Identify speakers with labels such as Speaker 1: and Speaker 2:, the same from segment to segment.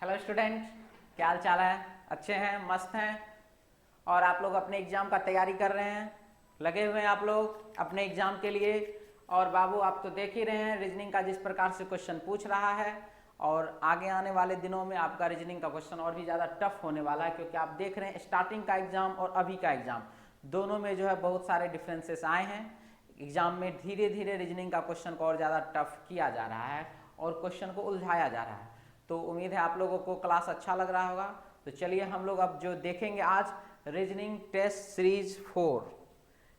Speaker 1: Hello student, क्या हाल चाल है? अच्छे हैं, मस्त हैं? और आप लोग अपने एग्जाम का तैयारी कर रहे हैं, लगे हुए हैं आप लोग अपने एग्जाम के लिए। और बाबू आप तो देख ही रहे हैं रीजनिंग का जिस प्रकार से क्वेश्चन पूछ रहा है, और आगे आने वाले दिनों में आपका रीजनिंग का क्वेश्चन और भी ज़्यादा टफ होने वाला है, क्योंकि आप देख रहे हैं स्टार्टिंग का एग्जाम और अभी का एग्जाम दोनों में जो है बहुत सारे डिफरेंसेस आए हैं। एग्जाम में धीरे धीरे रीजनिंग का क्वेश्चन को और ज़्यादा टफ किया जा रहा है और क्वेश्चन को उलझाया जा रहा है। तो उम्मीद है आप लोगों को क्लास अच्छा लग रहा होगा। तो चलिए हम लोग अब जो देखेंगे आज reasoning test series 4,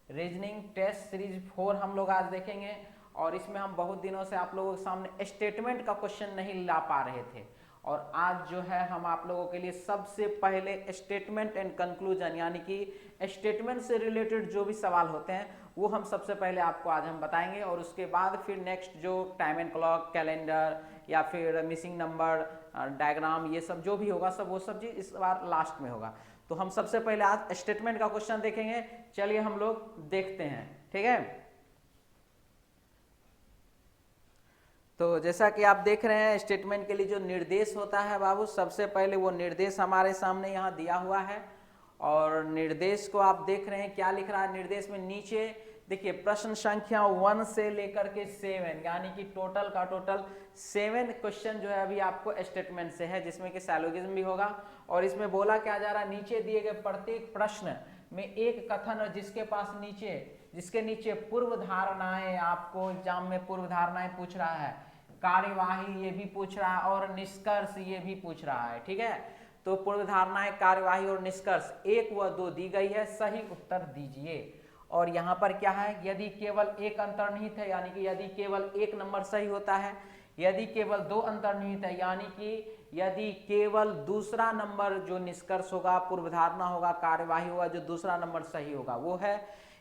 Speaker 1: reasoning test series 4 हम लोग आज देखेंगे। और इसमें हम बहुत दिनों से आप लोगों के सामने स्टेटमेंट का क्वेश्चन नहीं ला पा रहे थे, और आज जो है हम आप लोगों के लिए सबसे पहले स्टेटमेंट एंड कंक्लूजन यानी कि स्टेटमेंट से रिलेटेड जो भी सवाल होते हैं वो हम सबसे पहले आपको आज हम बताएंगे। और उसके बाद फिर नेक्स्ट जो टाइम एंड क्लॉक, कैलेंडर या फिर मिसिंग नंबर डायग्राम, ये सब जो भी होगा सब वो सब चीज इस बार लास्ट में होगा। तो हम सबसे पहले आज स्टेटमेंट का क्वेश्चन देखेंगे। चलिए हम लोग देखते हैं, ठीक है। तो जैसा कि आप देख रहे हैं स्टेटमेंट के लिए जो निर्देश होता है बाबू, सबसे पहले वो निर्देश हमारे सामने यहाँ दिया हुआ है। और निर्देश को आप देख रहे हैं क्या लिख रहा है निर्देश में। नीचे देखिए प्रश्न संख्या 1 से लेकर के 7 यानी कि टोटल का टोटल 7 क्वेश्चन जो है अभी आपको स्टेटमेंट से है, जिसमें कि सैलोगिज्म भी होगा। और इसमें बोला क्या जा रहा है, नीचे दिए गए प्रत्येक प्रश्न में एक कथन और जिसके नीचे पूर्व धारणाएं, आपको एग्जाम में पूर्व धारणाएं पूछ रहा है, कार्यवाही ये भी पूछ रहा है, और निष्कर्ष ये भी पूछ रहा है, ठीक है। तो पूर्व धारणाएं, कार्यवाही और निष्कर्ष 1 व 2 दी गई है, सही उत्तर दीजिए। और यहाँ पर क्या है, यदि केवल एक अंतर्निहित है यानी कि यदि केवल एक नंबर सही होता है, यदि केवल 2 अंतर्निहित है यानी कि यदि केवल दूसरा नंबर जो निष्कर्ष होगा, पूर्व धारणा होगा, कार्यवाही होगा, जो दूसरा नंबर सही होगा वो है।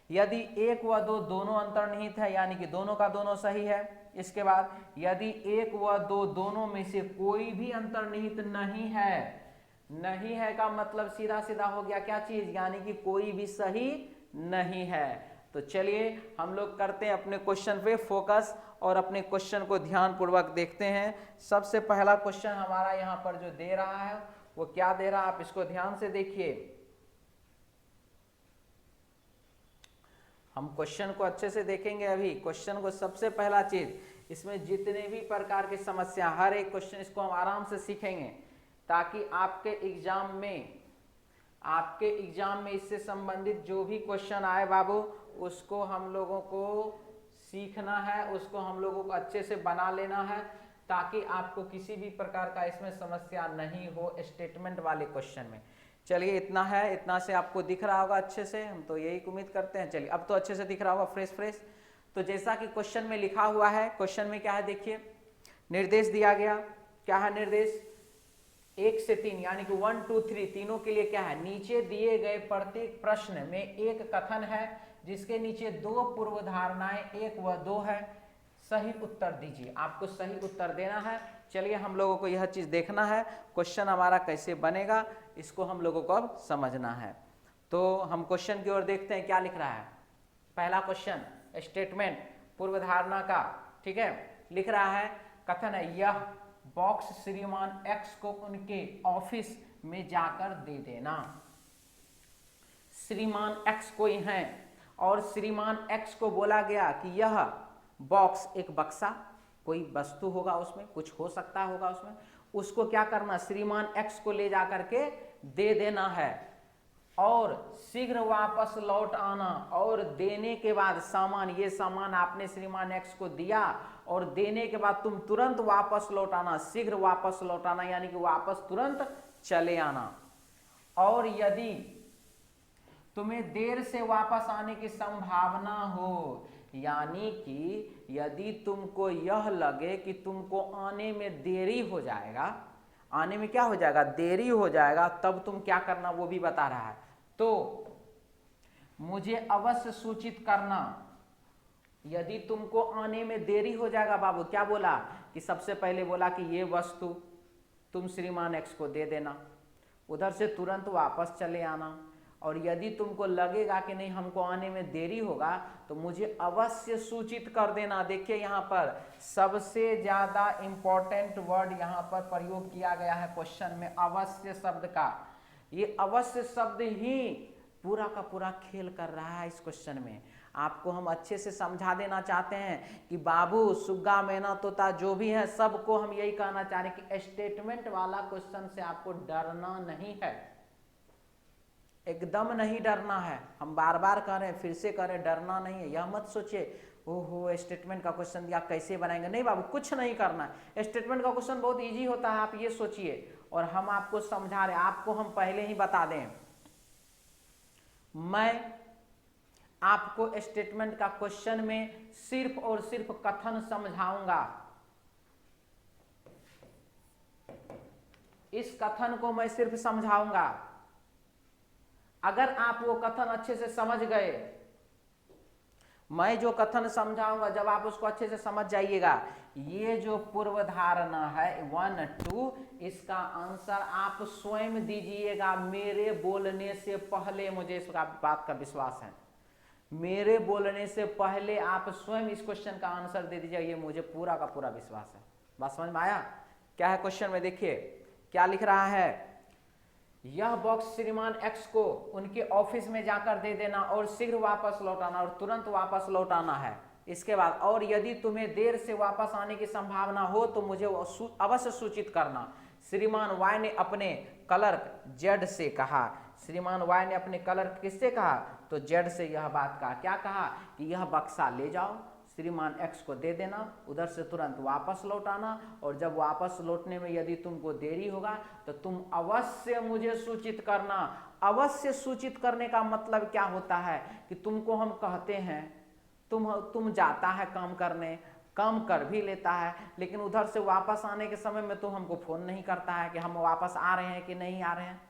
Speaker 1: यदि 1 व 2 दोनों अंतर्निहित है यानी कि दोनों का दोनों सही है। इसके बाद यदि 1 व 2 दोनों में से कोई भी अंतर्निहित नहीं है का मतलब सीधा सीधा हो गया क्या चीज, यानी कि कोई भी सही नहीं है। तो चलिए हम लोग करते हैं अपने क्वेश्चन पे फोकस और अपने क्वेश्चन को ध्यान पूर्वक देखते हैं। सबसे पहला क्वेश्चन हमारा यहाँ पर जो दे रहा है वो क्या दे रहा है, आप इसको ध्यान से देखिए। हम क्वेश्चन को अच्छे से देखेंगे। अभी क्वेश्चन को सबसे पहला चीज, इसमें जितने भी प्रकार की समस्या, हर एक क्वेश्चन इसको हम आराम से सीखेंगे, ताकि आपके एग्जाम में इससे संबंधित जो भी क्वेश्चन आए बाबू, उसको हम लोगों को सीखना है, उसको हम लोगों को अच्छे से बना लेना है, ताकि आपको किसी भी प्रकार का इसमें समस्या नहीं हो स्टेटमेंट वाले क्वेश्चन में। चलिए इतना है, इतना से आपको दिख रहा होगा अच्छे से, हम तो यही उम्मीद करते हैं। चलिए अब तो अच्छे से दिख रहा होगा, फ्रेश। तो जैसा कि क्वेश्चन में लिखा हुआ है, क्वेश्चन में क्या है देखिए, निर्देश दिया गया। क्या है निर्देश, 1 से 3 यानी कि 1 2 3 तीनों के लिए क्या है, नीचे दिए गए प्रत्येक प्रश्न में एक कथन है जिसके नीचे 2 पूर्व धारणाएं 1 व 2 है, सही उत्तर दीजिए। आपको सही उत्तर देना है। चलिए हम लोगों को यह चीज देखना है, क्वेश्चन हमारा कैसे बनेगा इसको हम लोगों को अब समझना है। तो हम क्वेश्चन की ओर देखते हैं क्या लिख रहा है। पहला क्वेश्चन स्टेटमेंट पूर्व धारणा का, ठीक है। लिख रहा है, कथन है, यह बॉक्स श्रीमान एक्स को उनके ऑफिस में जाकर दे देना। श्रीमान एक्स कोई हैं और श्रीमान एक्स को बोला गया कि यह बॉक्स, एक बक्सा, कोई वस्तु होगा उसमें, कुछ हो सकता होगा उसमें, उसको क्या करना, श्रीमान एक्स को ले जाकर के दे देना है और शीघ्र वापस लौट आना। और देने के बाद सामान, ये सामान आपने श्रीमान एक्स को दिया और देने के बाद तुम तुरंत वापस लौट आना, शीघ्र वापस लौट आना यानी कि वापस तुरंत चले आना। और यदि तुम्हें देर से वापस आने की संभावना हो, यानी कि यदि तुमको यह लगे कि तुमको आने में देरी हो जाएगा, आने में क्या हो जाएगा, देरी हो जाएगा, तब तुम क्या करना वो भी बता रहा है। तो मुझे अवश्य सूचित करना। यदि तुमको आने में देरी हो जाएगा बाबू, क्या बोला कि सबसे पहले बोला कि ये वस्तु तुम श्रीमान एक्स को दे देना, उधर से तुरंत वापस चले आना, और यदि तुमको लगेगा कि नहीं हमको आने में देरी होगा तो मुझे अवश्य सूचित कर देना। देखिए यहाँ पर सबसे ज्यादा इंपॉर्टेंट वर्ड यहाँ पर प्रयोग किया गया है क्वेश्चन में, अवश्य शब्द का। ये अवश्य शब्द ही पूरा का पूरा खेल कर रहा है इस क्वेश्चन में। आपको हम अच्छे से समझा देना चाहते हैं कि बाबू, सुग्गा, मैना, तोता जो भी है सबको हम यही कहना चाह रहे हैं कि स्टेटमेंट वाला क्वेश्चन से आपको डरना नहीं है, एकदम नहीं डरना है। हम बार बार कह रहे हैं, फिर से कह रहे हैं, डरना नहीं है। यह मत सोचिए ओहो स्टेटमेंट का क्वेश्चन दिया कैसे बनाएंगे, नहीं बाबू कुछ नहीं करना है। स्टेटमेंट का क्वेश्चन बहुत इजी होता है, आप ये सोचिए। और हम आपको समझा रहे हैं, आपको हम पहले ही बता दें, मैं आपको स्टेटमेंट का क्वेश्चन में सिर्फ और सिर्फ कथन समझाऊंगा। इस कथन को मैं सिर्फ समझाऊंगा। अगर आप वो कथन अच्छे से समझ गए, मैं जो कथन समझाऊंगा जब आप उसको अच्छे से समझ जाइएगा, ये जो पूर्व धारणा है 1 2, इसका आंसर आप स्वयं दीजिएगा मेरे बोलने से पहले। मुझे इस बात का विश्वास है, मेरे बोलने से पहले आप स्वयं इस क्वेश्चन का आंसर दे दीजिए, ये मुझे पूरा का पूरा विश्वास है। बात समझ में आया? क्या है क्वेश्चन में? देखिए क्या लिख रहा है, यह बॉक्स श्रीमान एक्स को उनके ऑफिस में जाकर दे देना और शीघ्र वापस लौटाना और तुरंत वापस लौटाना है। इसके बाद और यदि तुम्हें देर से वापस आने की संभावना हो तो मुझे अवश्य सूचित करना। श्रीमान वाई ने अपने क्लर्क जेड से कहा। श्रीमान वाई ने अपने क्लर्क किससे कहा? तो जेड से यह बात कहा। क्या कहा? कि यह बक्सा ले जाओ, श्रीमान एक्स को दे देना, उधर से तुरंत वापस लौटाना, और जब वापस लौटने में यदि तुमको देरी होगा तो तुम अवश्य मुझे सूचित करना। अवश्य सूचित करने का मतलब क्या होता है कि तुमको हम कहते हैं, तुम जाता है काम करने, काम कर भी लेता है, लेकिन उधर से वापस आने के समय में तुम हमको फोन नहीं करता है कि हम वापस आ रहे हैं कि नहीं आ रहे हैं।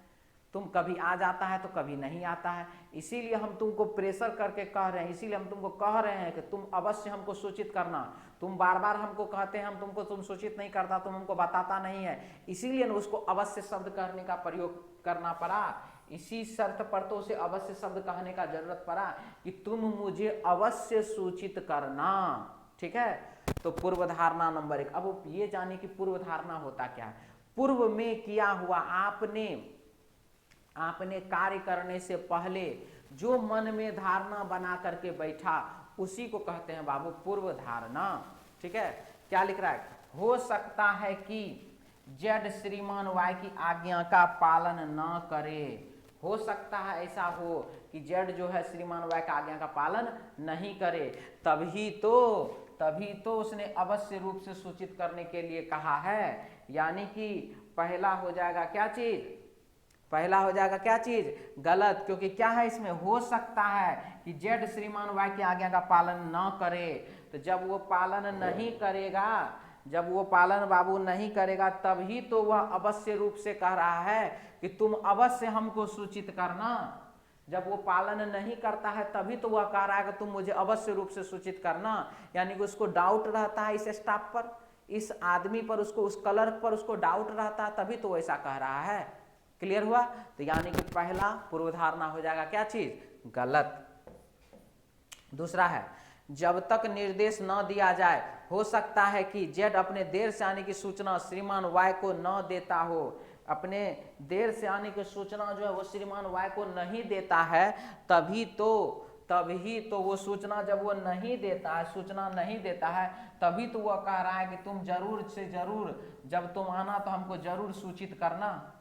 Speaker 1: तुम कभी आ जाता है तो कभी नहीं आता है। इसीलिए हम तुमको प्रेशर करके कह रहे हैं, इसीलिए हम तुमको कह रहे हैं कि तुम अवश्य हमको सूचित करना। तुम बार बार हमको कहते हैं, हम तुम सूचित नहीं करता, तुम हमको बताता नहीं है, इसीलिए उसको अवश्य शब्द कहने का प्रयोग करना पड़ा। इसी शर्त पर तो उसे अवश्य शब्द कहने का जरूरत पड़ा कि तुम मुझे अवश्य सूचित करना। ठीक है, तो पूर्व धारणा नंबर 1। अब ये जाने की पूर्व धारणा होता क्या है। पूर्व में किया हुआ आपने कार्य करने से पहले जो मन में धारणा बना करके बैठा, उसी को कहते हैं बाबू पूर्व धारणा। ठीक है, क्या लिख रहा है? हो सकता है कि जेड श्रीमान वाई की आज्ञा का पालन न करे। हो सकता है ऐसा हो कि जेड जो है श्रीमान वाई की आज्ञा का पालन नहीं करे, तभी तो उसने अवश्य रूप से सूचित करने के लिए कहा है। यानी कि पहला हो जाएगा क्या चीज? पहला हो जाएगा क्या चीज? गलत। क्योंकि क्या है इसमें? हो सकता है कि जेड श्रीमान वाई की आज्ञा का पालन न करे। तो जब वो पालन नहीं करेगा, जब वो पालन बाबू नहीं करेगा, तभी तो वह अवश्य रूप से कह रहा है कि तुम अवश्य हमको सूचित करना। जब वो पालन नहीं करता है तभी तो वह कह रहा है कि तुम मुझे अवश्य रूप से सूचित करना। यानी कि उसको डाउट रहता है इस स्टाफ पर, इस आदमी पर, उसको उस क्लर्क पर उसको डाउट रहता है, तभी तो ऐसा कह रहा है। क्लियर हुआ? तो यानी कि पहला पूर्व धारणा हो जाएगा क्या चीज? गलत। दूसरा है, जब तक निर्देश न दिया जाए, हो सकता है कि जेड अपने देर से आने की सूचना श्रीमान वाई को न देता हो। अपने देर से आने की सूचना जो है वो श्रीमान वाई को नहीं देता है, तभी तो वो सूचना जब वो नहीं देता है, सूचना नहीं देता है, तभी तो वह कह रहा है कि तुम जरूर से जरूर जब तुम आना तो हमको जरूर सूचित करना।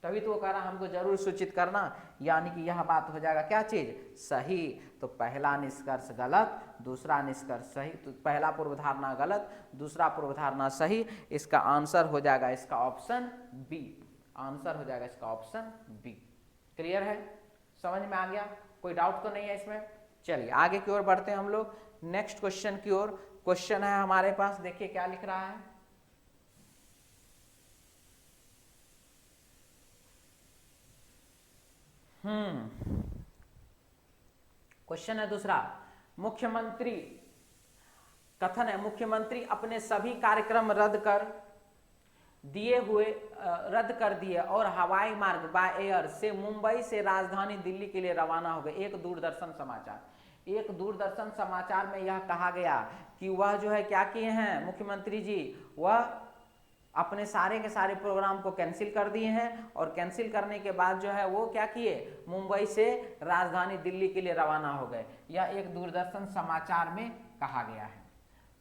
Speaker 1: तभी तो वो कह रहा है हमको जरूर सूचित करना। यानी कि यह बात हो जाएगा क्या चीज? सही। तो पहला निष्कर्ष गलत, दूसरा निष्कर्ष सही। तो पहला पूर्व धारणा गलत, दूसरा पूर्व धारणा सही। इसका आंसर हो जाएगा इसका ऑप्शन बी। आंसर हो जाएगा इसका ऑप्शन बी। क्लियर है? समझ में आ गया? कोई डाउट तो नहीं है इसमें? चलिए आगे की ओर बढ़ते हैं हम लोग, नेक्स्ट क्वेश्चन की ओर। क्वेश्चन है हमारे पास, देखिए क्या लिख रहा है। क्वेश्चन है दूसरा, मुख्यमंत्री, कथन है मुख्यमंत्री अपने सभी कार्यक्रम रद्द कर दिए हुए रद्द कर दिए और हवाई मार्ग बाय एयर से मुंबई से राजधानी दिल्ली के लिए रवाना हो गए। एक दूरदर्शन समाचार में यह कहा गया कि वह जो है क्या किए हैं मुख्यमंत्री जी, वह अपने सारे के सारे प्रोग्राम को कैंसिल कर दिए हैं और कैंसिल करने के बाद जो है वो क्या किए, मुंबई से राजधानी दिल्ली के लिए रवाना हो गए। यह एक दूरदर्शन समाचार में कहा गया है।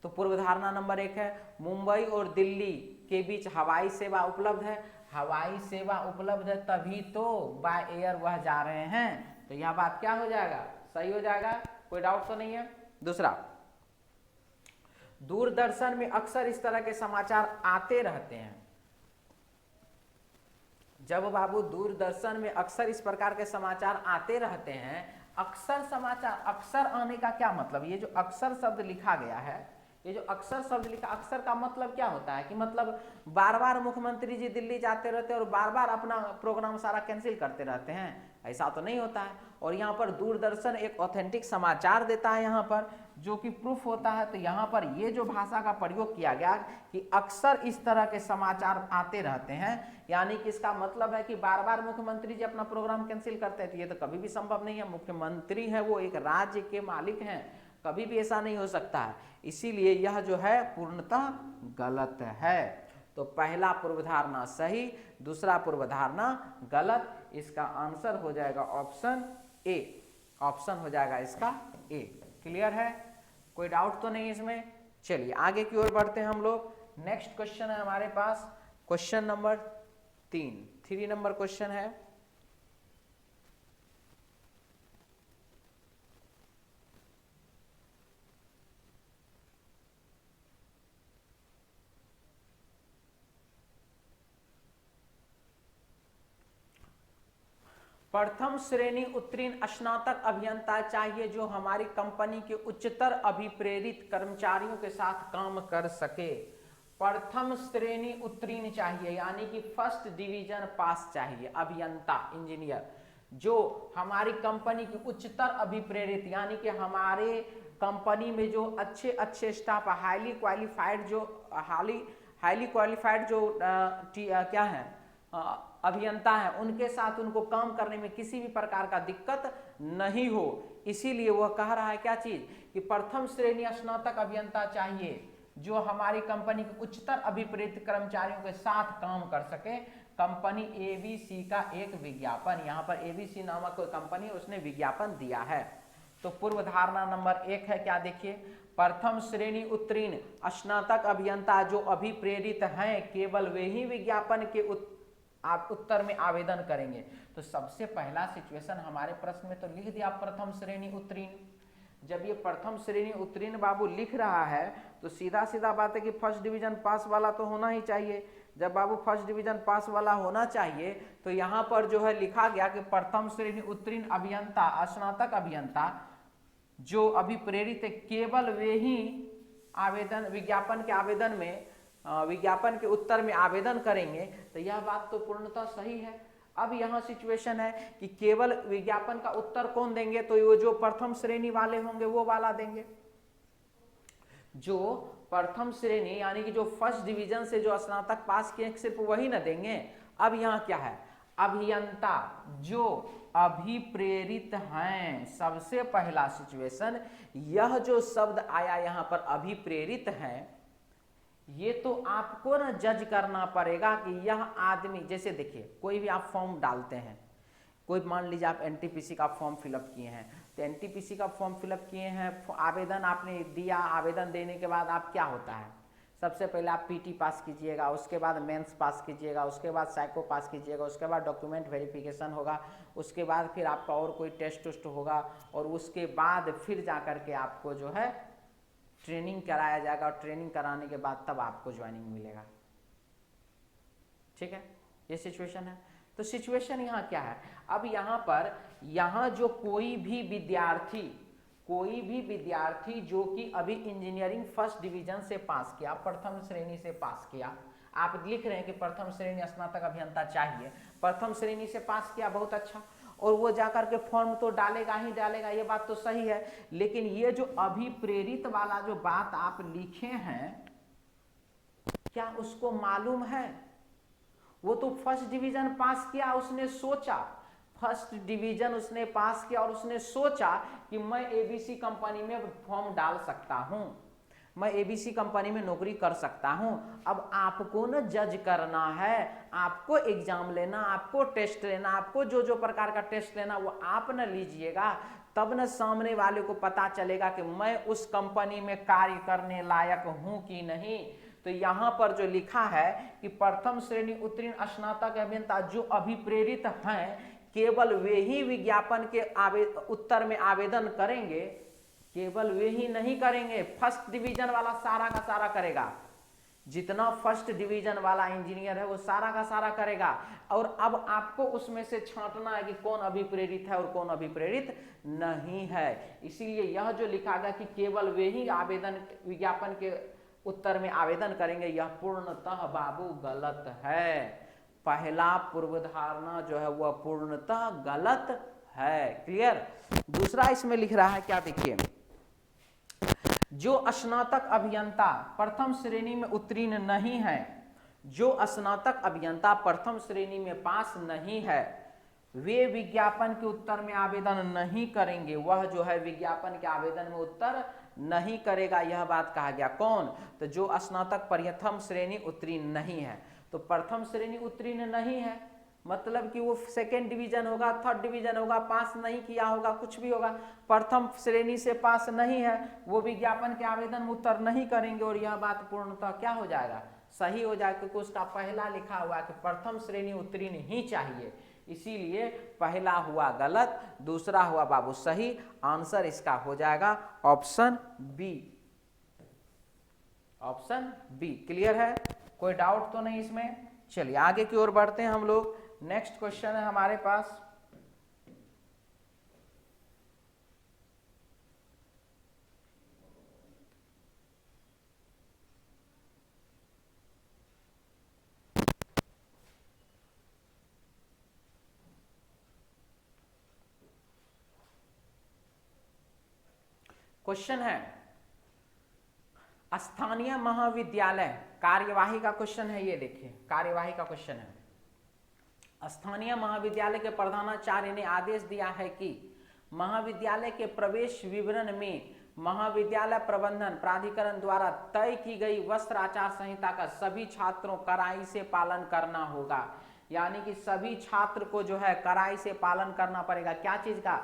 Speaker 1: तो पूर्व धारणा नंबर 1 है मुंबई और दिल्ली के बीच हवाई सेवा उपलब्ध है। हवाई सेवा उपलब्ध है तभी तो बाय एयर वह जा रहे हैं। तो यह बात क्या हो जाएगा, सही हो जाएगा, कोई डाउट तो नहीं है। दूसरा, दूरदर्शन में अक्सर इस तरह के समाचार आते रहते हैं। जब बाबू दूरदर्शन में अक्सर इस प्रकार के समाचार आते रहते हैं, अक्सर समाचार, अक्सर आने का क्या मतलब, ये जो अक्सर शब्द लिखा गया है, ये जो अक्सर शब्द लिखा, अक्सर का मतलब क्या होता है कि मतलब बार बार मुख्यमंत्री जी दिल्ली जाते रहते हैं और बार बार अपना प्रोग्राम सारा कैंसिल करते रहते हैं, ऐसा तो नहीं होता है। और यहाँ पर दूरदर्शन एक ऑथेंटिक समाचार देता है यहाँ पर, जो कि प्रूफ होता है। तो यहाँ पर ये जो भाषा का प्रयोग किया गया कि अक्सर इस तरह के समाचार आते रहते हैं, यानी कि इसका मतलब है कि बार बार मुख्यमंत्री जी अपना प्रोग्राम कैंसिल करते हैं, तो ये तो कभी भी संभव नहीं है। मुख्यमंत्री है वो एक राज्य के मालिक हैं, कभी भी ऐसा नहीं हो सकता है। इसीलिए यह जो है पूर्णतः गलत है। तो पहला पूर्वधारणा सही, दूसरा पूर्वधारणा गलत। इसका आंसर हो जाएगा ऑप्शन ए, ऑप्शन हो जाएगा इसका ए। क्लियर है, कोई डाउट तो नहीं इसमें। चलिए आगे की ओर बढ़ते हैं हम लोग। नेक्स्ट क्वेश्चन है हमारे पास क्वेश्चन नंबर 3 नंबर क्वेश्चन है। प्रथम श्रेणी उत्तीर्ण स्नातक अभियंता चाहिए जो हमारी कंपनी के उच्चतर अभिप्रेरित कर्मचारियों के साथ काम कर सके। प्रथम श्रेणी उत्तीर्ण चाहिए, यानी कि फर्स्ट डिवीजन पास चाहिए, अभियंता इंजीनियर जो हमारी कंपनी की उच्चतर अभिप्रेरित, यानी कि हमारे कंपनी में जो अच्छे अच्छे स्टाफ, हाईली क्वालिफाइड जो क्या है अभियंता है, उनके साथ उनको काम करने में किसी भी प्रकार का दिक्कत नहीं हो। इसीलिए वह कह रहा है क्या चीज, कि प्रथम श्रेणी स्नातक अभियंता चाहिए जो हमारी कंपनी के उच्चतर अभिप्रेरित कर्मचारियों के साथ काम कर सके। कंपनी एबीसी का एक विज्ञापन, यहाँ पर एबीसी नामक कोई कंपनी, उसने विज्ञापन दिया है। तो पूर्व धारणा नंबर 1 है क्या, देखिए, प्रथम श्रेणी उत्तीर्ण स्नातक अभियंता जो अभिप्रेरित हैं केवल वे ही विज्ञापन के उत्तर में आवेदन करेंगे। तो सबसे पहला सिचुएशन हमारे प्रश्न में तो लिख दिया प्रथम श्रेणी उत्तीर्ण। जब ये प्रथम श्रेणी उत्तीर्ण बाबू लिख रहा है तो सीधा सीधा बात है कि फर्स्ट डिवीजन पास वाला तो होना ही चाहिए। जब बाबू फर्स्ट डिवीजन पास वाला होना चाहिए तो यहाँ पर जो है लिखा गया कि प्रथम श्रेणी उत्तीर्ण अभियंता, स्नातक अभियंता जो अभिप्रेरित है केवल वे ही आवेदन, विज्ञापन के आवेदन में, विज्ञापन के उत्तर में आवेदन करेंगे। तो यह बात तो पूर्णतः सही है। अब यहाँ सिचुएशन है कि केवल विज्ञापन का उत्तर कौन देंगे, तो वो जो प्रथम श्रेणी वाले होंगे वो वाला देंगे। जो प्रथम श्रेणी यानी कि जो फर्स्ट डिवीजन से जो स्नातक पास किए सिर्फ वही ना देंगे। अब यहाँ क्या है, अभियंता जो अभिप्रेरित हैं। सबसे पहला सिचुएशन, यह जो शब्द आया यहाँ पर अभिप्रेरित है, ये तो आपको ना जज करना पड़ेगा कि यह आदमी, जैसे देखिए कोई भी आप फॉर्म डालते हैं, कोई मान लीजिए आप एनटीपीसी का फॉर्म फिलअप किए हैं, तो एनटीपीसी का फॉर्म फिलअप किए हैं, आवेदन आपने दिया, आवेदन देने के बाद आप क्या होता है, सबसे पहले आप पीटी पास कीजिएगा, उसके बाद मेंस पास कीजिएगा, उसके बाद साइको पास कीजिएगा, उसके बाद डॉक्यूमेंट वेरिफिकेशन होगा, उसके बाद फिर आपका और कोई टेस्ट होगा, और उसके बाद फिर जा कर के आपको जो है ट्रेनिंग कराया जाएगा, और ट्रेनिंग कराने के बाद तब आपको ज्वाइनिंग मिलेगा। ठीक है, ये सिचुएशन है। तो सिचुएशन यहाँ क्या है, अब यहाँ पर यहाँ जो कोई भी विद्यार्थी जो कि अभी इंजीनियरिंग फर्स्ट डिवीजन से पास किया, प्रथम श्रेणी से पास किया, आप लिख रहे हैं कि प्रथम श्रेणी स्नातक अभियंता चाहिए, प्रथम श्रेणी से पास किया, बहुत अच्छा, और वो जाकर के फॉर्म तो डालेगा ही डालेगा, ये बात तो सही है। लेकिन ये जो अभिप्रेरित वाला जो बात आप लिखे हैं, क्या उसको मालूम है तो फर्स्ट डिवीजन पास किया, उसने सोचा, फर्स्ट डिवीजन उसने पास किया और उसने सोचा कि मैं एबीसी कंपनी में फॉर्म डाल सकता हूं, मैं एबीसी कंपनी में नौकरी कर सकता हूं। अब आपको न जज करना है, आपको एग्जाम लेना, आपको टेस्ट लेना, आपको जो जो प्रकार का टेस्ट लेना वो आप न लीजिएगा, तब न सामने वाले को पता चलेगा कि मैं उस कंपनी में कार्य करने लायक हूं कि नहीं। तो यहाँ पर जो लिखा है कि प्रथम श्रेणी उत्तीर्ण स्नातक अभियंता जो अभिप्रेरित हैं केवल वे ही विज्ञापन के उत्तर में आवेदन करेंगे, केवल वे ही नहीं करेंगे, फर्स्ट डिवीजन वाला सारा का सारा करेगा, जितना फर्स्ट डिवीजन वाला इंजीनियर है वो सारा का सारा करेगा। और अब आपको उसमें से छांटना है कि कौन अभिप्रेरित है और कौन अभिप्रेरित नहीं है। इसीलिए यह जो लिखा गया कि केवल वे ही आवेदन विज्ञापन के उत्तर में आवेदन करेंगे, यह पूर्णतः बाबू गलत है। पहला पूर्वधारणा जो है वह पूर्णतः गलत है। क्लियर। दूसरा इसमें लिख रहा है क्या, देखिए, जो स्नातक अभियंता प्रथम श्रेणी में उत्तीर्ण नहीं है, जो स्नातक अभियंता प्रथम श्रेणी में पास नहीं है, वे विज्ञापन के उत्तर में आवेदन नहीं करेंगे। वह जो है विज्ञापन के आवेदन में उत्तर नहीं करेगा, यह बात कहा गया। कौन? तो जो स्नातक प्रथम श्रेणी उत्तीर्ण नहीं है। तो प्रथम श्रेणी उत्तीर्ण नहीं है मतलब कि वो सेकेंड डिवीजन होगा, थर्ड डिवीजन होगा, पास नहीं किया होगा, कुछ भी होगा, प्रथम श्रेणी से पास नहीं है, वो विज्ञापन के आवेदन में उत्तर नहीं करेंगे। और यह बात पूर्णतः क्या हो जाएगा, सही हो जाएगा, क्योंकि उसका पहला लिखा हुआ कि प्रथम श्रेणी उत्तीर्ण ही चाहिए, इसीलिए पहला हुआ गलत, दूसरा हुआ बाबू सही। आंसर इसका हो जाएगा option B, option B. Clear है, कोई डाउट तो नहीं इसमें। चलिए आगे की ओर बढ़ते हैं हम लोग। नेक्स्ट क्वेश्चन है हमारे पास, क्वेश्चन है स्थानीय महाविद्यालय, कार्यवाही का क्वेश्चन है, ये देखिए कार्यवाही का क्वेश्चन है। स्थानीय महाविद्यालय के प्रधानाचार्य ने आदेश दिया है कि महाविद्यालय के प्रवेश विवरण में महाविद्यालय प्रबंधन प्राधिकरण द्वारा तय की गई वस्त्र आचार संहिता का सभी छात्रों कड़ाई से पालन करना होगा। यानी कि सभी छात्र को जो है कड़ाई से पालन करना पड़ेगा। क्या चीज का?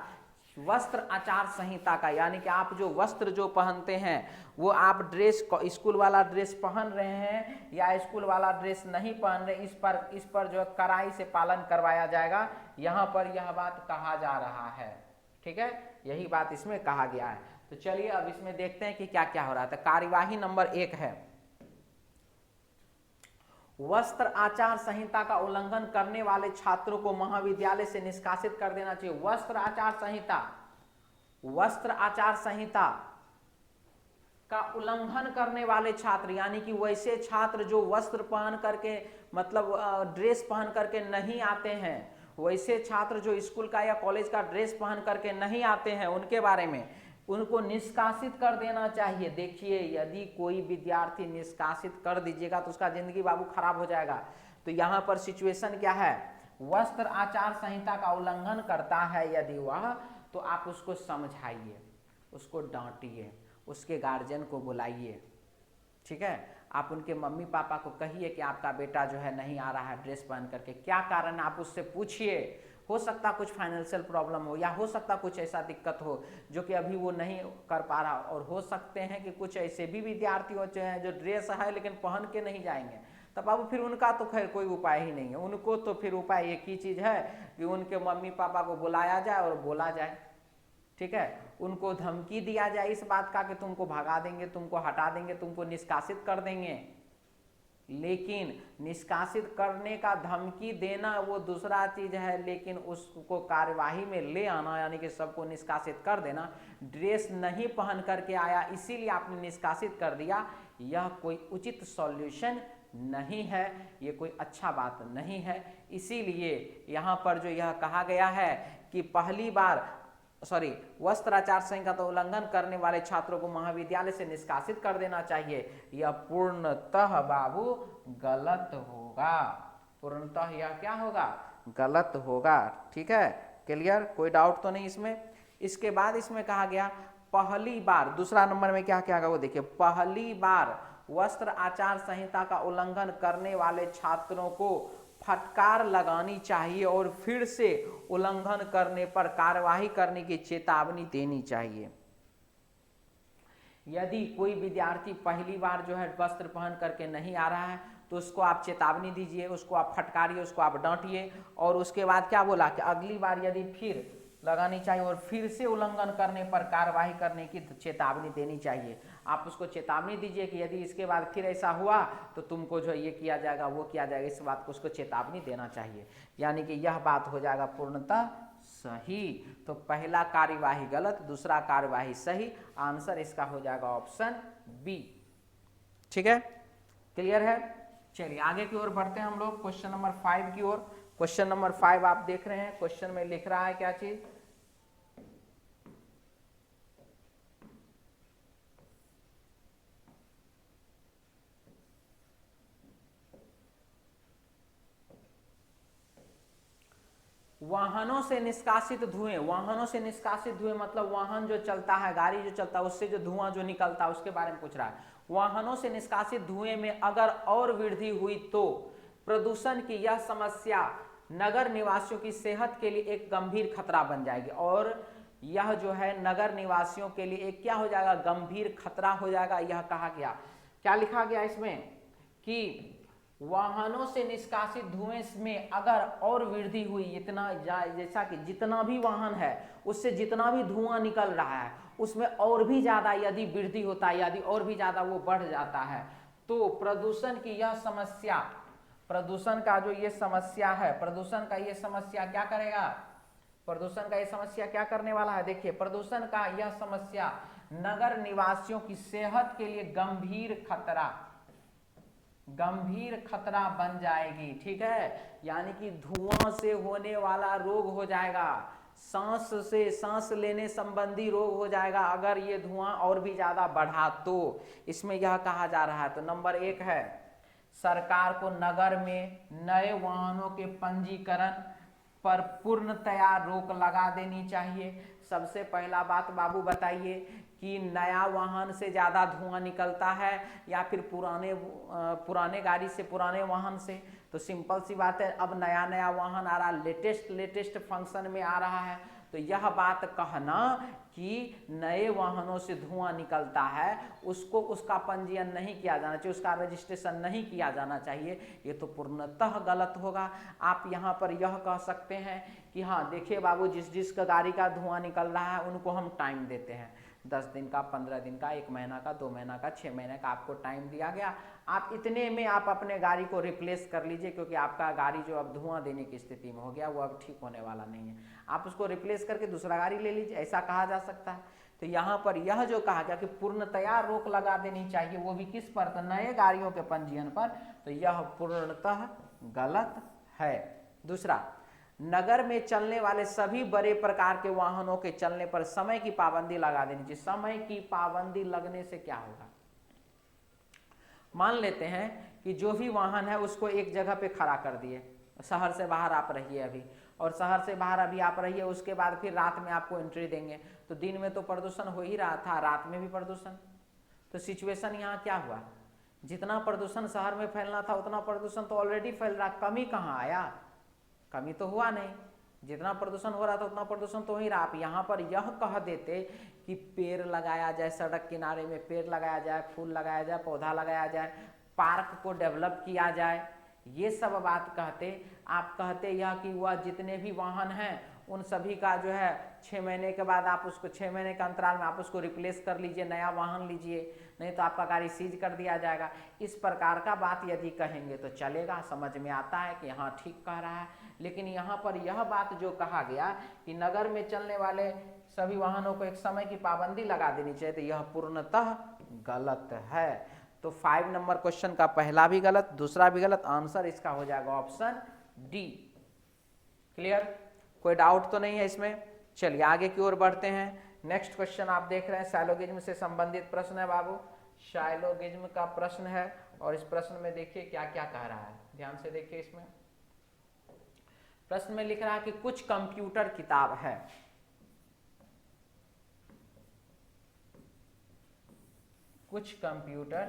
Speaker 1: वस्त्र आचार संहिता का। यानी कि आप जो वस्त्र जो पहनते हैं वो आप ड्रेस, स्कूल वाला ड्रेस पहन रहे हैं या स्कूल वाला ड्रेस नहीं पहन रहे, इस पर जो है कड़ाई से पालन करवाया जाएगा। यहाँ पर यह बात कहा जा रहा है, ठीक है, यही बात इसमें कहा गया है। तो चलिए अब इसमें देखते हैं कि क्या क्या हो रहा था। कार्यवाही नंबर 1 है, वस्त्र आचार संहिता का उल्लंघन करने वाले छात्रों को महाविद्यालय से निष्कासित कर देना चाहिए। वस्त्र आचार संहिता, वस्त्र आचार संहिता का उल्लंघन करने वाले छात्र, यानी कि वैसे छात्र जो वस्त्र पहन करके मतलब ड्रेस पहन करके नहीं आते हैं, वैसे छात्र जो स्कूल का या कॉलेज का ड्रेस पहन करके नहीं आते हैं, उनके बारे में उनको निष्कासित कर देना चाहिए। देखिए यदि कोई विद्यार्थी निष्कासित कर दीजिएगा तो उसका जिंदगी बाबू खराब हो जाएगा। तो यहाँ पर सिचुएशन क्या है, वस्त्र आचार संहिता का उल्लंघन करता है यदि वह, तो आप उसको समझाइए, उसको डांटिए, उसके गार्जियन को बुलाइए, ठीक है, आप उनके मम्मी पापा को कहिए कि आपका बेटा जो है नहीं आ रहा है ड्रेस पहन करके, क्या कारण आप उससे पूछिए। हो सकता कुछ फाइनेंशियल प्रॉब्लम हो या हो सकता कुछ ऐसा दिक्कत हो जो कि अभी वो नहीं कर पा रहा, और हो सकते हैं कि कुछ ऐसे भी विद्यार्थी होते हैं जो ड्रेस है लेकिन पहन के नहीं जाएंगे, तब अब फिर उनका तो खैर कोई उपाय ही नहीं है। उनको तो फिर उपाय एक ही चीज़ है कि उनके मम्मी पापा को बुलाया जाए और बोला जाए, ठीक है, उनको धमकी दिया जाए इस बात का कि तुमको भगा देंगे, तुमको हटा देंगे, तुमको निष्कासित कर देंगे। लेकिन निष्कासित करने का धमकी देना वो दूसरा चीज है, लेकिन उसको कार्यवाही में ले आना, यानी कि सबको निष्कासित कर देना, ड्रेस नहीं पहन करके आया इसीलिए आपने निष्कासित कर दिया, यह कोई उचित सॉल्यूशन नहीं है, ये कोई अच्छा बात नहीं है। इसीलिए यहाँ पर जो यह कहा गया है कि पहली बार वस्त्र आचार संहिता का उल्लंघन करने वाले छात्रों को महाविद्यालय से निष्कासित कर देना चाहिए, यह पूर्णतः बाबू गलत होगा। पूर्णतः यह क्या होगा, गलत होगा। ठीक है, क्लियर, कोई डाउट तो नहीं इसमें। इसके बाद इसमें कहा गया पहली बार, दूसरा नंबर में क्या क्या वो देखिए, पहली बार वस्त्र आचार संहिता का उल्लंघन करने वाले छात्रों को फटकार लगानी चाहिए और फिर से उल्लंघन करने पर कार्यवाही करने की चेतावनी देनी चाहिए। यदि कोई विद्यार्थी पहली बार जो है वस्त्र पहन करके नहीं आ रहा है तो उसको आप चेतावनी दीजिए, उसको आप फटकारिए, उसको आप डांटिए, और उसके बाद क्या बोला कि अगली बार यदि फिर लगानी चाहिए और फिर से उल्लंघन करने पर कार्यवाही करने की चेतावनी देनी चाहिए। आप उसको चेतावनी दीजिए कि यदि इसके बाद फिर ऐसा हुआ तो तुमको जो ये किया जाएगा वो किया जाएगा, इस बात को उसको चेतावनी देना चाहिए। यानी कि यह बात हो जाएगा पूर्णतः सही। तो पहला कार्यवाही गलत, दूसरा कार्यवाही सही, आंसर इसका हो जाएगा ऑप्शन बी। ठीक है, क्लियर है। चलिए आगे की ओर बढ़ते हैं हम लोग क्वेश्चन नंबर 5 की ओर। क्वेश्चन नंबर 5 आप देख रहे हैं, क्वेश्चन में लिख रहा है क्या चीज, वाहनों से निष्कासित धुएं। वाहनों से निष्कासित धुएं मतलब वाहन जो चलता है, गाड़ी जो चलता है, उससे जो धुआं जो निकलता है उसके बारे में पूछ रहा है। वाहनों से निष्कासित धुएं में अगर और वृद्धि हुई तो प्रदूषण की यह समस्या नगर निवासियों की सेहत के लिए एक गंभीर खतरा बन जाएगी। और यह जो है नगर निवासियों के लिए एक क्या हो जाएगा, गंभीर खतरा हो जाएगा। यह कहा गया, क्या लिखा गया इसमें कि वाहनों से निष्कासित धुएं में अगर और वृद्धि हुई, इतना जैसा कि जितना भी वाहन है उससे जितना भी धुआं निकल रहा है उसमें और भी ज्यादा यदि वृद्धि होता है, यदि और भी ज्यादा वो बढ़ जाता है तो प्रदूषण की यह समस्या, प्रदूषण का जो ये समस्या है, प्रदूषण का ये समस्या क्या करेगा, प्रदूषण का ये समस्या क्या करने वाला है, देखिए प्रदूषण का यह समस्या नगर निवासियों की सेहत के लिए गंभीर खतरा बन जाएगी। ठीक है, यानी कि धुआं से होने वाला रोग हो जाएगा, सांस लेने संबंधी रोग हो जाएगा अगर ये धुआं और भी ज्यादा बढ़ा तो। इसमें यह कहा जा रहा है, तो नंबर 1 है सरकार को नगर में नए वाहनों के पंजीकरण पर पूर्णतया रोक लगा देनी चाहिए। सबसे पहला बात बाबू बताइए कि नया वाहन से ज़्यादा धुआं निकलता है या फिर पुराने गाड़ी से, पुराने वाहन से। तो सिंपल सी बात है, अब नया नया वाहन आ रहा, लेटेस्ट फंक्शन में आ रहा है, तो यह बात कहना कि नए वाहनों से धुआं निकलता है उसको उसका पंजीयन नहीं किया जाना चाहिए, उसका रजिस्ट्रेशन नहीं किया जाना चाहिए, ये तो पूर्णतः गलत होगा। आप यहाँ पर यह कह सकते हैं कि हाँ देखिए बाबू, जिस गाड़ी का धुआं निकल रहा है उनको हम टाइम देते हैं, 10 दिन का, 15 दिन का, 1 महीना का, 2 महीना का, 6 महीने का आपको टाइम दिया गया, आप इतने में आप अपने गाड़ी को रिप्लेस कर लीजिए, क्योंकि आपका गाड़ी जो अब धुआं देने की स्थिति में हो गया वो अब ठीक होने वाला नहीं है, आप उसको रिप्लेस करके दूसरा गाड़ी ले लीजिए, ऐसा कहा जा सकता है। तो यहाँ पर यह जो कहा गया कि पूर्णतया रोक लगा देनी चाहिए, वो भी किस पर, तो नए गाड़ियों के पंजीयन पर, तो यह पूर्णतः गलत है। दूसरा, नगर में चलने वाले सभी बड़े प्रकार के वाहनों के चलने पर समय की पाबंदी लगा देनी चाहिए। समय की पाबंदी लगने से क्या होगा, मान लेते हैं कि जो भी वाहन है उसको एक जगह पे खड़ा कर दिए, शहर से बाहर आप रहिए अभी, और शहर से बाहर अभी आप रहिए, उसके बाद फिर रात में आपको एंट्री देंगे, तो दिन में तो प्रदूषण हो ही रहा था, रात में भी प्रदूषण। तो सिचुएशन यहाँ क्या हुआ, जितना प्रदूषण शहर में फैलना था उतना प्रदूषण तो ऑलरेडी फैल रहा, कमी कहाँ आया, कमी तो हुआ नहीं, जितना प्रदूषण हो रहा था उतना प्रदूषण तो हो ही रहा। आप यहाँ पर यह कह देते कि पेड़ लगाया जाए, सड़क किनारे में पेड़ लगाया जाए, फूल लगाया जाए, पौधा लगाया जाए, पार्क को डेवलप किया जाए, ये सब बात कहते, आप कहते यह कि वह जितने भी वाहन हैं उन सभी का जो है 6 महीने के बाद आप उसको 6 महीने के अंतराल में आप उसको रिप्लेस कर लीजिए, नया वाहन लीजिए, नहीं तो आपका गाड़ी सीज कर दिया जाएगा। इस प्रकार का बात यदि कहेंगे तो चलेगा, समझ में आता है कि हाँ ठीक कह रहा है। लेकिन यहाँ पर यह बात जो कहा गया कि नगर में चलने वाले सभी वाहनों को एक समय की पाबंदी लगा देनी चाहिए, तो यह पूर्णतः गलत है। तो 5 नंबर क्वेश्चन का पहला भी गलत, दूसरा भी गलत, आंसर इसका हो जाएगा ऑप्शन डी। क्लियर, कोई डाउट तो नहीं है इसमें। चलिए आगे की ओर बढ़ते हैं। नेक्स्ट क्वेश्चन आप देख रहे हैं साइलोगिज्म से संबंधित प्रश्न है बाबू, साइलोगिज्म का प्रश्न है, और इस प्रश्न में देखिए क्या क्या कह रहा है, ध्यान से देखिए इसमें। प्रश्न में लिख रहा है कि कुछ कंप्यूटर किताब है, कुछ कंप्यूटर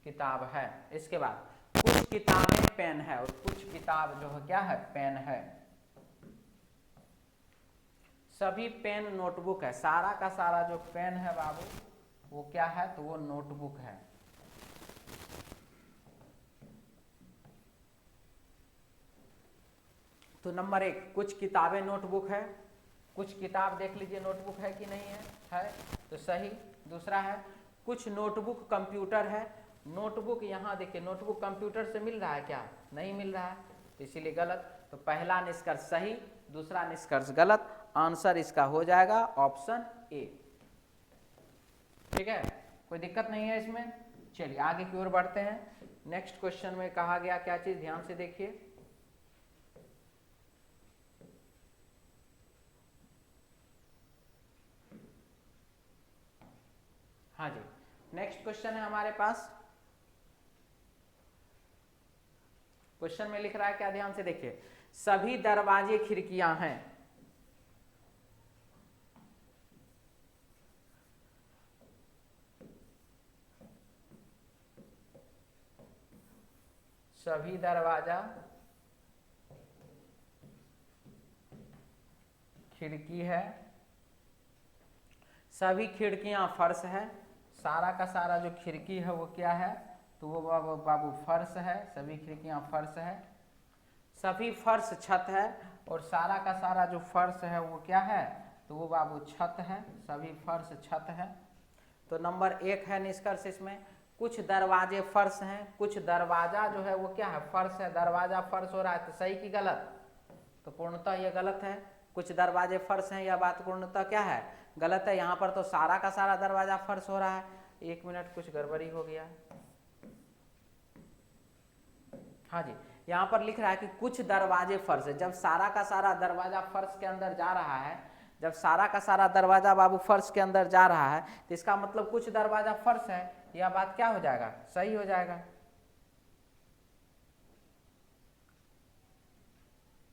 Speaker 1: किताब है। इसके बाद कुछ किताबें पेन है, और कुछ किताब जो है क्या है, पेन है। सभी पेन नोटबुक है, सारा का सारा जो पेन है बाबू वो क्या है, तो वो नोटबुक है। तो नंबर 1 कुछ किताबें नोटबुक है, कुछ किताब देख लीजिए नोटबुक है कि नहीं है, तो सही। दूसरा है कुछ नोटबुक कंप्यूटर है, नोटबुक यहाँ देखिए नोटबुक कंप्यूटर से मिल रहा है क्या, नहीं मिल रहा है, तो इसीलिए गलत। तो पहला निष्कर्ष सही, दूसरा निष्कर्ष गलत। आंसर इसका हो जाएगा ऑप्शन ए। ठीक है, कोई दिक्कत नहीं है इसमें। चलिए आगे की ओर बढ़ते हैं। नेक्स्ट क्वेश्चन में कहा गया क्या चीज, ध्यान से देखिए। हाँ जी, नेक्स्ट क्वेश्चन है हमारे पास। क्वेश्चन में लिख रहा है क्या, ध्यान से देखिए। सभी दरवाजे खिड़कियां हैं, सभी दरवाजा खिड़की है, सभी खिड़कियां फर्श है। सारा का सारा जो खिड़की है वो क्या है, तो वो बाबू फर्श है, सभी खिड़कियां फर्श है। सभी फर्श छत है, और सारा का सारा जो फर्श है वो क्या है, तो वो बाबू छत है, सभी फर्श छत है। तो नंबर 1 है निष्कर्ष इसमें। कुछ दरवाजे फर्श हैं, कुछ दरवाजा जो है वो क्या है, फर्श है, दरवाजा फर्श हो रहा है, तो सही की गलत, तो पूर्णतः ये गलत है। कुछ दरवाजे फर्श हैं, यह बात पूर्णतः क्या है, गलत है। यहाँ पर तो सारा का सारा दरवाजा फर्श हो रहा है। 1 मिनट, कुछ गड़बड़ी हो गया। हाँ जी, यहाँ पर लिख रहा है कि कुछ दरवाजे फर्श है। जब सारा का सारा दरवाजा फर्श के अंदर जा रहा है, जब सारा का सारा दरवाजा बाबू फर्श के अंदर जा रहा है, तो इसका मतलब कुछ दरवाजा फर्श है, यह बात क्या हो जाएगा, सही हो जाएगा।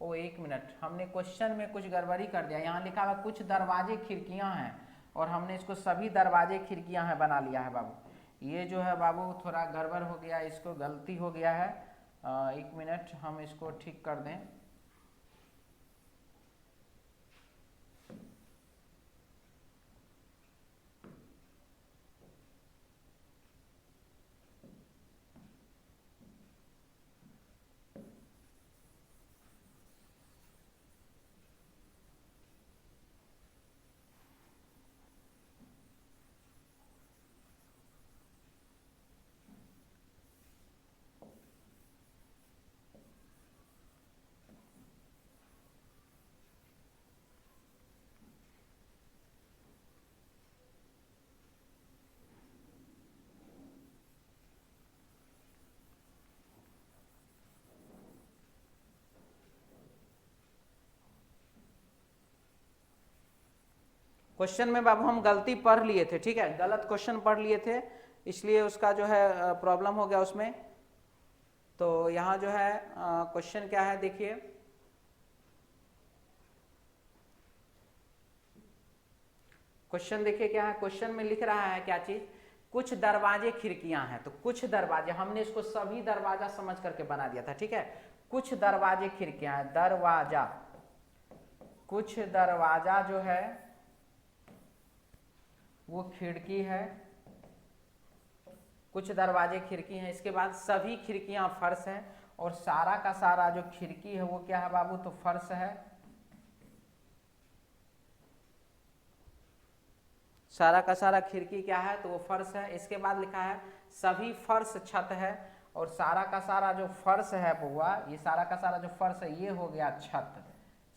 Speaker 1: ओ 1 मिनट, हमने क्वेश्चन में कुछ गड़बड़ी कर दिया। यहाँ लिखा हुआ कुछ दरवाजे खिड़कियां हैं, और हमने इसको सभी दरवाजे खिड़कियां हैं बना लिया है बाबू। ये जो है बाबू थोड़ा गड़बड़ हो गया, इसको गलती हो गया है। 1 मिनट, हम इसको ठीक कर दें। क्वेश्चन में बाबू हम गलती पढ़ लिए थे, ठीक है, गलत क्वेश्चन पढ़ लिए थे, इसलिए उसका जो है प्रॉब्लम हो गया उसमें। तो यहाँ जो है क्वेश्चन क्या है देखिए। क्वेश्चन देखिए क्या है, क्वेश्चन में लिख रहा है क्या चीज, कुछ दरवाजे खिड़कियां हैं। तो कुछ दरवाजे, हमने इसको सभी दरवाजा समझ करके बना दिया था, ठीक है। कुछ दरवाजे खिड़कियां हैं, दरवाजा, कुछ दरवाजा जो है वो खिड़की है, कुछ दरवाजे खिड़की हैं। इसके बाद सभी खिड़कियां फर्श हैं, और सारा का सारा जो खिड़की है वो क्या है बाबू, तो फर्श है। सारा का सारा खिड़की क्या है, तो वो फर्श है। इसके बाद लिखा है सभी फर्श छत है, और सारा का सारा जो फर्श है बुआ, ये सारा का सारा जो फर्श है ये हो गया छत।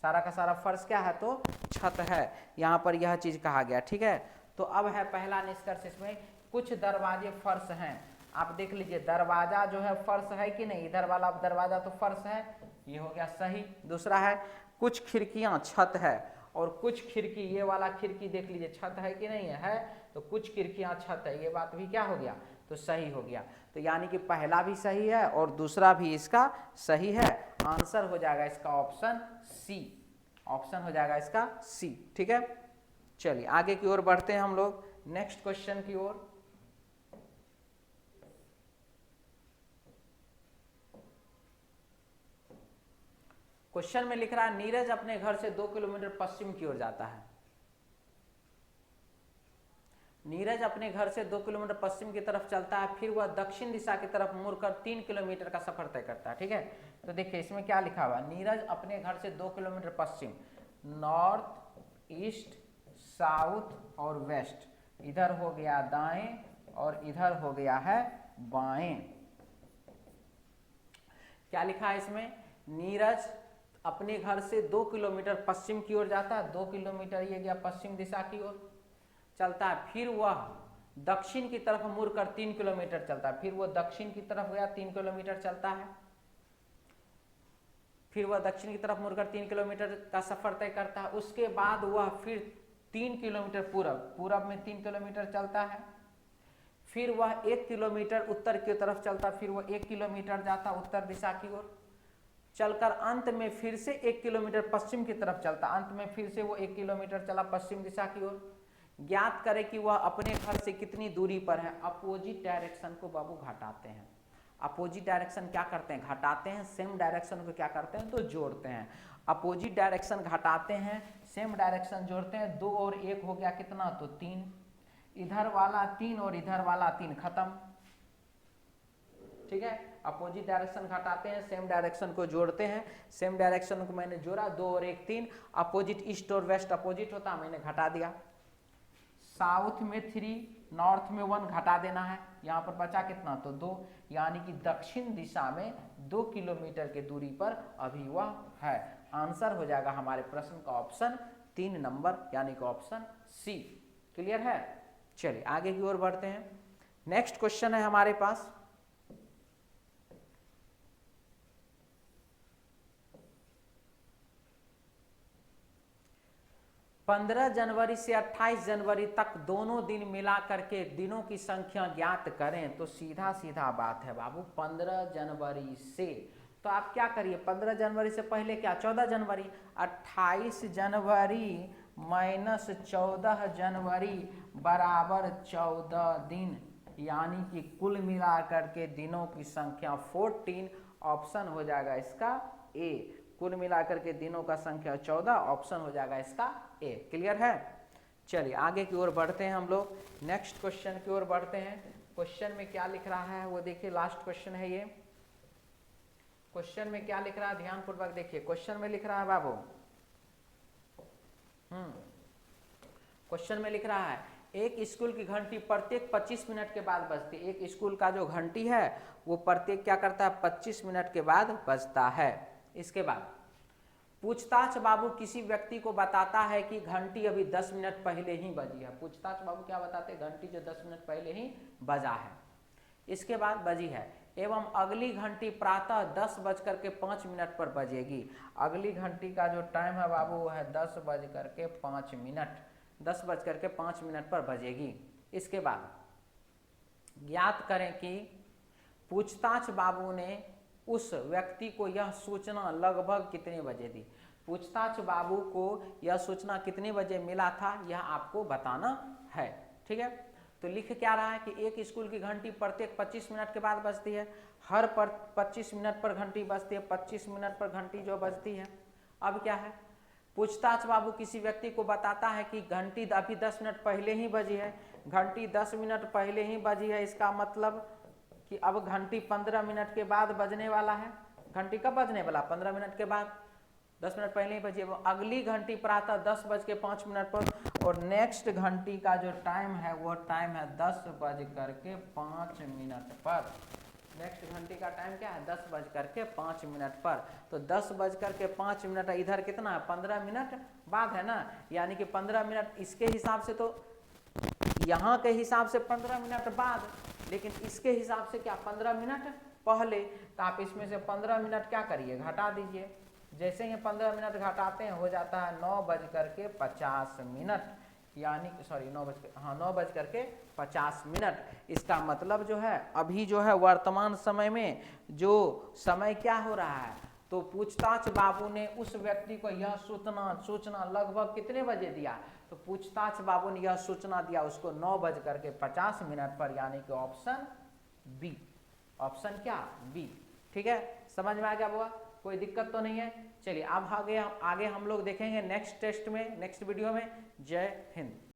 Speaker 1: सारा का सारा फर्श क्या है, तो छत है। यहाँ पर यह चीज कहा गया, ठीक है। तो अब है पहला निष्कर्ष इसमें, कुछ दरवाजे फर्श हैं। आप देख लीजिए दरवाजा जो है फर्श है कि नहीं, इधर वाला दरवाजा तो फर्श है, ये हो गया सही। दूसरा है कुछ खिड़कियां छत है, और कुछ खिड़की, ये वाला खिड़की देख लीजिए छत है कि नहीं है, तो कुछ खिड़कियां छत है, ये बात भी क्या हो गया, तो सही हो गया। तो यानी कि पहला भी सही है और दूसरा भी इसका सही है। आंसर हो जाएगा इसका ऑप्शन सी, ऑप्शन हो जाएगा इसका सी। ठीक है, चलिए आगे की ओर बढ़ते हैं हम लोग नेक्स्ट क्वेश्चन की ओर। क्वेश्चन में लिख रहा है नीरज अपने घर से 2 किलोमीटर पश्चिम की ओर जाता है। नीरज अपने घर से 2 किलोमीटर पश्चिम की तरफ चलता है, फिर वह दक्षिण दिशा की तरफ मुड़कर 3 किलोमीटर का सफर तय करता है। ठीक है, तो देखिए इसमें क्या लिखा हुआ है, नीरज अपने घर से 2 किलोमीटर पश्चिम, नॉर्थ, ईस्ट, साउथ और वेस्ट, इधर हो गया दाएं और इधर हो गया है बाएं। क्या लिखा है इसमें, नीरज अपने घर से 2 किलोमीटर पश्चिम की ओर जाता है, 2 किलोमीटर ये गया पश्चिम दिशा की ओर चलता है, फिर वह दक्षिण की तरफ मुड़कर 3 किलोमीटर चलता है, फिर वह दक्षिण की तरफ गया 3 किलोमीटर चलता है, फिर वह दक्षिण की तरफ मुड़कर 3 किलोमीटर का सफर तय करता है। उसके बाद वह फिर 3 किलोमीटर पूरब में 3 किलोमीटर चलता है, फिर वह 1 किलोमीटर उत्तर की तरफ चलता है, फिर वह 1 किलोमीटर जाता उत्तर दिशा की ओर चलकर अंत में फिर से 1 किलोमीटर पश्चिम की तरफ चलता, अंत में फिर से वो 1 किलोमीटर चला पश्चिम दिशा की ओर। ज्ञात करें कि वह अपने घर से कितनी दूरी पर है। अपोजिट डायरेक्शन को बाबू घटाते हैं। अपोजिट डायरेक्शन क्या करते हैं, घटाते हैं। सेम डायरेक्शन को क्या करते हैं, तो जोड़ते हैं। अपोजिट डायरेक्शन घटाते हैं, सेम डायरेक्शन जोड़ते हैं। 2 और 1 हो गया कितना, तो 3, इधर वाला 3 और इधर वाला 3, खत्म। ठीक है, अपोजिट डायरेक्शन घटाते हैं, सेम डायरेक्शन को जोड़ते हैं। सेम डायरेक्शन को मैंने जोड़ा, 2 और 1 3। अपोजिट ईस्ट और वेस्ट अपोजिट होता, मैंने घटा दिया। साउथ में 3, नॉर्थ में 1 घटा देना है, यहाँ पर बचा कितना, तो 2, यानी कि दक्षिण दिशा में 2 किलोमीटर की दूरी पर अभी वह है। आंसर हो जाएगा हमारे प्रश्न का ऑप्शन 3 नंबर, यानी कि ऑप्शन सी। क्लियर है, चलिए आगे की ओर बढ़ते हैं। नेक्स्ट क्वेश्चन है हमारे पास, पंद्रह जनवरी से 28 जनवरी तक दोनों दिन मिला करके दिनों की संख्या ज्ञात करें। तो सीधा सीधा बात है बाबू, 15 जनवरी से, तो आप क्या करिए, 15 जनवरी से पहले क्या, 14 जनवरी, 28 जनवरी माइनस 14 जनवरी बराबर 14 दिन, यानी कि कुल मिला करके दिनों की संख्या 14। ऑप्शन हो जाएगा इसका ए, कुल मिलाकर के दिनों का संख्या 14, ऑप्शन हो जाएगा इसका ए। क्लियर है, चलिए आगे की ओर बढ़ते हैं हम लोग, नेक्स्ट क्वेश्चन की ओर बढ़ते हैं। क्वेश्चन में क्या लिख रहा है वो देखिए, लास्ट क्वेश्चन है ये। क्वेश्चन में क्या लिख रहा है, ध्यान पूर्वक देखिए। क्वेश्चन में लिख रहा है बाबू, क्वेश्चन में लिख रहा है एक स्कूल की घंटी प्रत्येक 25 मिनट के बाद बजती है। एक स्कूल का जो घंटी है वो प्रत्येक क्या करता है, 25 मिनट के बाद बजता है। इसके बाद पूछताछ बाबू किसी व्यक्ति को बताता है कि घंटी अभी 10 मिनट पहले ही बजी है। पूछताछ बाबू क्या बताते हैं, घंटी जो 10 मिनट पहले ही बजा है, इसके बाद बजी है, एवं अगली घंटी प्रातः 10:05 पर बजेगी। अगली घंटी का जो टाइम है बाबू वो है 10:05, 10:05 पर बजेगी। इसके बाद ज्ञात करें कि पूछताछ बाबू ने उस व्यक्ति को यह सूचना लगभग कितने बजे दी। पूछताछ बाबू को यह सूचना कितने बजे मिला था, यह आपको बताना है। ठीक है, तो लिख क्या रहा है कि एक स्कूल की घंटी प्रत्येक 25 मिनट के बाद बजती है। हर 25 मिनट पर घंटी बजती है, 25 मिनट पर घंटी जो बजती है। अब क्या है, पूछताछ बाबू किसी व्यक्ति को बताता है कि घंटी अभी 10 मिनट पहले ही बजी है। घंटी 10 मिनट पहले ही बजी है, इसका मतलब कि अब घंटी 15 मिनट के बाद बजने वाला है। घंटी कब बजने वाला, 15 मिनट के बाद, 10 मिनट पहले ही बजी है। अगली घंटी प्रातः 10:05 पर, और नेक्स्ट घंटी का जो टाइम है वो टाइम है 10:05 पर। नेक्स्ट घंटी का टाइम क्या है, 10:05 पर। तो 10:05 इधर कितना है, 15 मिनट बाद है ना, यानी कि 15 मिनट इसके हिसाब से, तो यहाँ के हिसाब से 15 मिनट बाद, लेकिन इसके हिसाब से क्या 15 मिनट पहले। तो आप इसमें से 15 मिनट क्या करिए, घटा दीजिए। जैसे ही 15 मिनट घटाते हैं हो जाता है 9:50। यानी सॉरी 9:50। इसका मतलब जो है अभी जो है वर्तमान समय में जो समय क्या हो रहा है, तो पूछताछ बाबू ने उस व्यक्ति को यह सूचना लगभग कितने बजे दिया, तो पूछताछ बाबू ने यह सूचना दिया उसको 9:50 पर, यानी कि ऑप्शन बी। ऑप्शन क्या, बी। ठीक है, समझ में आ गया बुआ, कोई दिक्कत तो नहीं है। चलिए अब आगे हम लोग देखेंगे नेक्स्ट टेस्ट में, नेक्स्ट वीडियो में। जय हिंद।